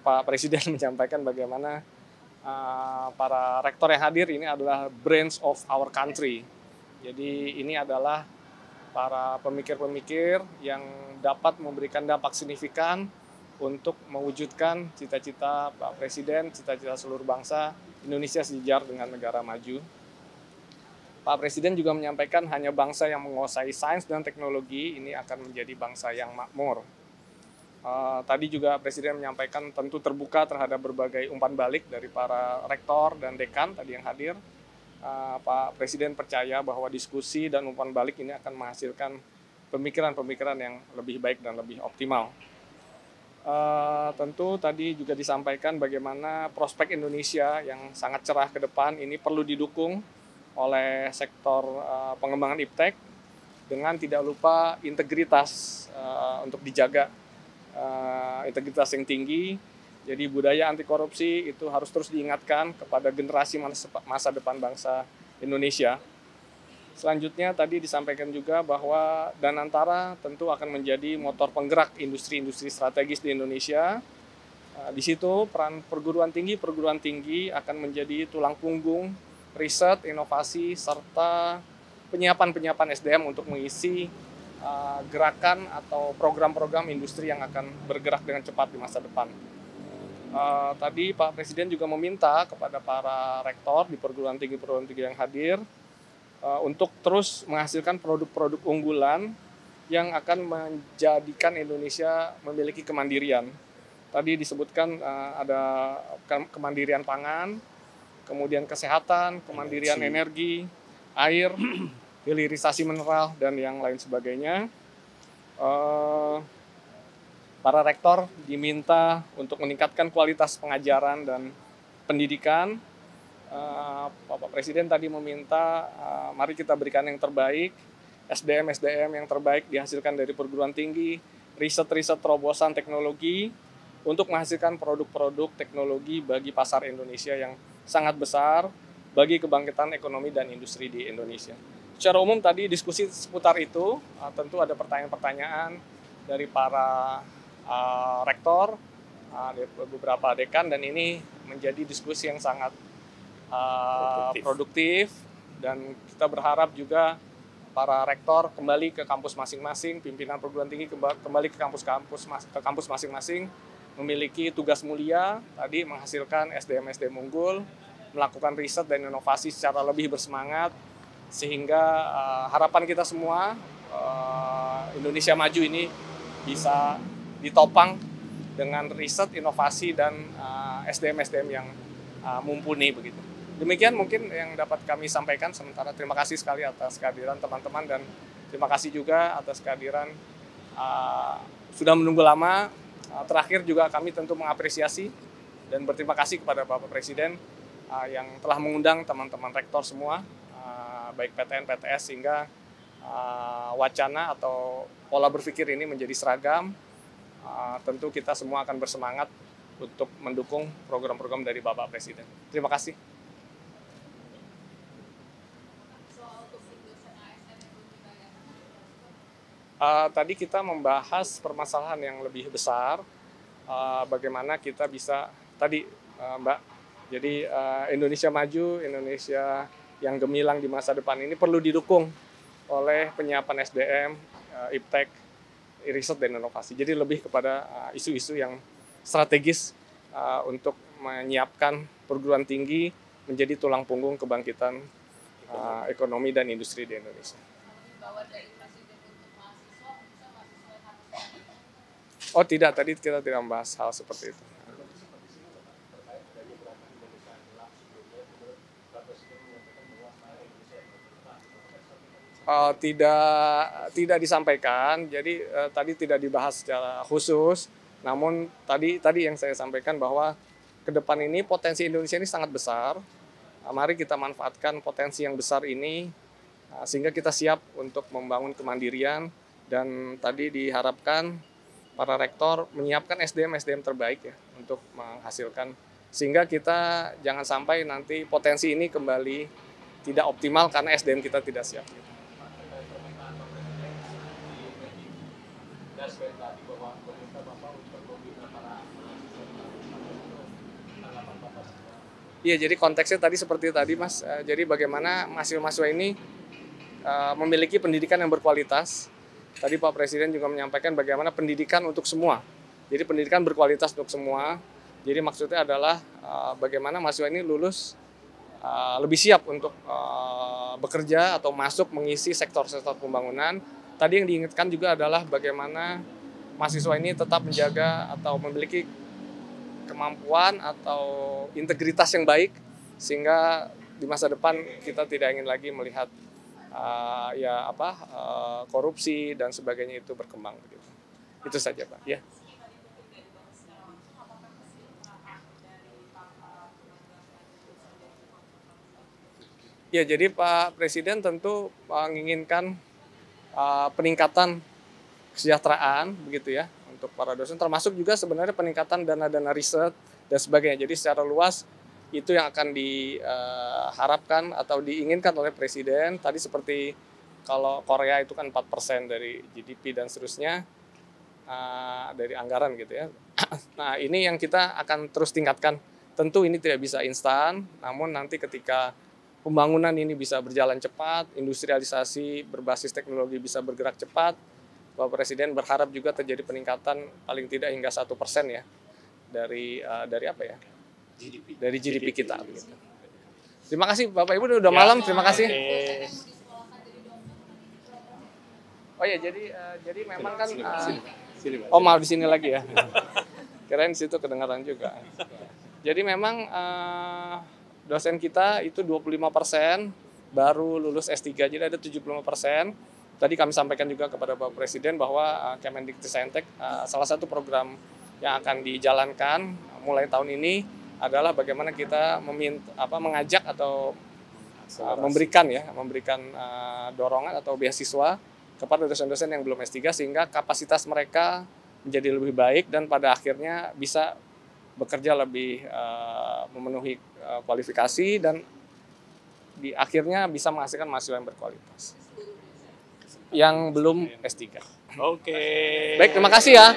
Pak Presiden menyampaikan bagaimana para rektor yang hadir ini adalah brains of our country. Jadi ini adalah para pemikir-pemikir yang dapat memberikan dampak signifikan untuk mewujudkan cita-cita Pak Presiden, cita-cita seluruh bangsa Indonesia sejajar dengan negara maju. Pak Presiden juga menyampaikan hanya bangsa yang menguasai sains dan teknologi ini akan menjadi bangsa yang makmur. Tadi juga Presiden menyampaikan tentu terbuka terhadap berbagai umpan balik dari para rektor dan dekan tadi yang hadir. Pak Presiden percaya bahwa diskusi dan umpan balik ini akan menghasilkan pemikiran-pemikiran yang lebih baik dan lebih optimal. Tentu tadi juga disampaikan bagaimana prospek Indonesia yang sangat cerah ke depan ini perlu didukung oleh sektor pengembangan iptek dengan tidak lupa integritas untuk dijaga, integritas yang tinggi. Jadi budaya anti korupsi itu harus terus diingatkan kepada generasi masa depan bangsa Indonesia. Selanjutnya tadi disampaikan juga bahwa Danantara tentu akan menjadi motor penggerak industri-industri strategis di Indonesia. Di situ peran perguruan tinggi akan menjadi tulang punggung riset, inovasi, serta penyiapan SDM untuk mengisi gerakan atau program-program industri yang akan bergerak dengan cepat di masa depan. Tadi Pak Presiden juga meminta kepada para rektor di perguruan tinggi yang hadir untuk terus menghasilkan produk-produk unggulan yang akan menjadikan Indonesia memiliki kemandirian. Tadi disebutkan ada kemandirian pangan, kemudian kesehatan, kemandirian energi, air, hilirisasi mineral, dan yang lain sebagainya. Para rektor diminta untuk meningkatkan kualitas pengajaran dan pendidikan. Bapak Presiden tadi meminta mari kita berikan yang terbaik, SDM yang terbaik dihasilkan dari perguruan tinggi, riset terobosan teknologi untuk menghasilkan produk-produk teknologi bagi pasar Indonesia yang sangat besar bagi kebangkitan ekonomi dan industri di Indonesia. Secara umum tadi diskusi seputar itu, tentu ada pertanyaan-pertanyaan dari para rektor, beberapa dekan, dan ini menjadi diskusi yang sangat produktif, dan kita berharap juga para rektor kembali ke kampus masing-masing, pimpinan perguruan tinggi kembali ke kampus masing-masing, memiliki tugas mulia tadi menghasilkan SDM unggul, melakukan riset dan inovasi secara lebih bersemangat, sehingga harapan kita semua Indonesia maju ini bisa ditopang dengan riset, inovasi, dan SDM yang mumpuni begitu. Demikian mungkin yang dapat kami sampaikan sementara. Terima kasih sekali atas kehadiran teman-teman, dan terima kasih juga atas kehadiran sudah menunggu lama. Terakhir juga kami tentu mengapresiasi dan berterima kasih kepada Bapak Presiden yang telah mengundang teman-teman rektor semua, baik PTN, PTS, sehingga wacana atau pola berpikir ini menjadi seragam. Tentu kita semua akan bersemangat untuk mendukung program-program dari Bapak Presiden. Terima kasih. Tadi kita membahas permasalahan yang lebih besar, bagaimana kita bisa, tadi Mbak, jadi Indonesia maju, Indonesia yang gemilang di masa depan ini perlu didukung oleh penyiapan SDM, iptek, riset dan inovasi. Jadi lebih kepada isu-isu yang strategis untuk menyiapkan perguruan tinggi menjadi tulang punggung kebangkitan ekonomi dan industri di Indonesia. Oh tidak, tadi kita tidak membahas hal seperti itu. Tidak disampaikan, jadi tadi tidak dibahas secara khusus. Namun tadi yang saya sampaikan bahwa ke depan ini potensi Indonesia ini sangat besar. Mari kita manfaatkan potensi yang besar ini sehingga kita siap untuk membangun kemandirian, dan tadi diharapkan para rektor menyiapkan SDM terbaik ya untuk menghasilkan, sehingga kita jangan sampai nanti potensi ini kembali tidak optimal karena SDM kita tidak siap. Iya, jadi konteksnya tadi seperti tadi Mas, jadi bagaimana mahasiswa-mahasiswa ini memiliki pendidikan yang berkualitas. Tadi Pak Presiden juga menyampaikan bagaimana pendidikan untuk semua. Jadi pendidikan berkualitas untuk semua. Jadi maksudnya adalah bagaimana mahasiswa ini lulus lebih siap untuk bekerja atau masuk mengisi sektor-sektor pembangunan. Tadi yang diingatkan juga adalah bagaimana mahasiswa ini tetap menjaga atau memiliki kemampuan atau integritas yang baik sehingga di masa depan kita tidak ingin lagi melihat korupsi dan sebagainya itu berkembang begitu. Itu saja Pak. Ya. Ya, jadi Pak Presiden tentu menginginkan peningkatan kesejahteraan begitu ya untuk para dosen, termasuk juga sebenarnya peningkatan dana-dana riset dan sebagainya. Jadi secara luas itu yang akan diharapkan atau diinginkan oleh Presiden. Tadi seperti kalau Korea itu kan 4% dari GDP dan seterusnya dari anggaran gitu ya. Nah ini yang kita akan terus tingkatkan. Tentu ini tidak bisa instan, namun nanti ketika pembangunan ini bisa berjalan cepat, industrialisasi berbasis teknologi bisa bergerak cepat, Bapak Presiden berharap juga terjadi peningkatan paling tidak hingga 1% ya dari apa ya? GDP. Dari GDP kita. Begitu. Terima kasih Bapak Ibu, udah malam. Terima kasih. Oh ya, jadi memang kan. Oh maaf di sini lagi ya. Kirain di situ kedengaran juga. Jadi memang dosen kita itu 25% baru lulus S3, jadi ada 75%. Tadi kami sampaikan juga kepada Bapak Presiden bahwa Kemendikbudristek salah satu program yang akan dijalankan mulai tahun ini adalah bagaimana kita mengajak atau memberikan dorongan atau beasiswa kepada dosen-dosen yang belum S3 sehingga kapasitas mereka menjadi lebih baik dan pada akhirnya bisa bekerja lebih memenuhi kualifikasi dan di akhirnya bisa menghasilkan mahasiswa yang berkualitas yang belum S3. Oke. Baik, terima kasih ya.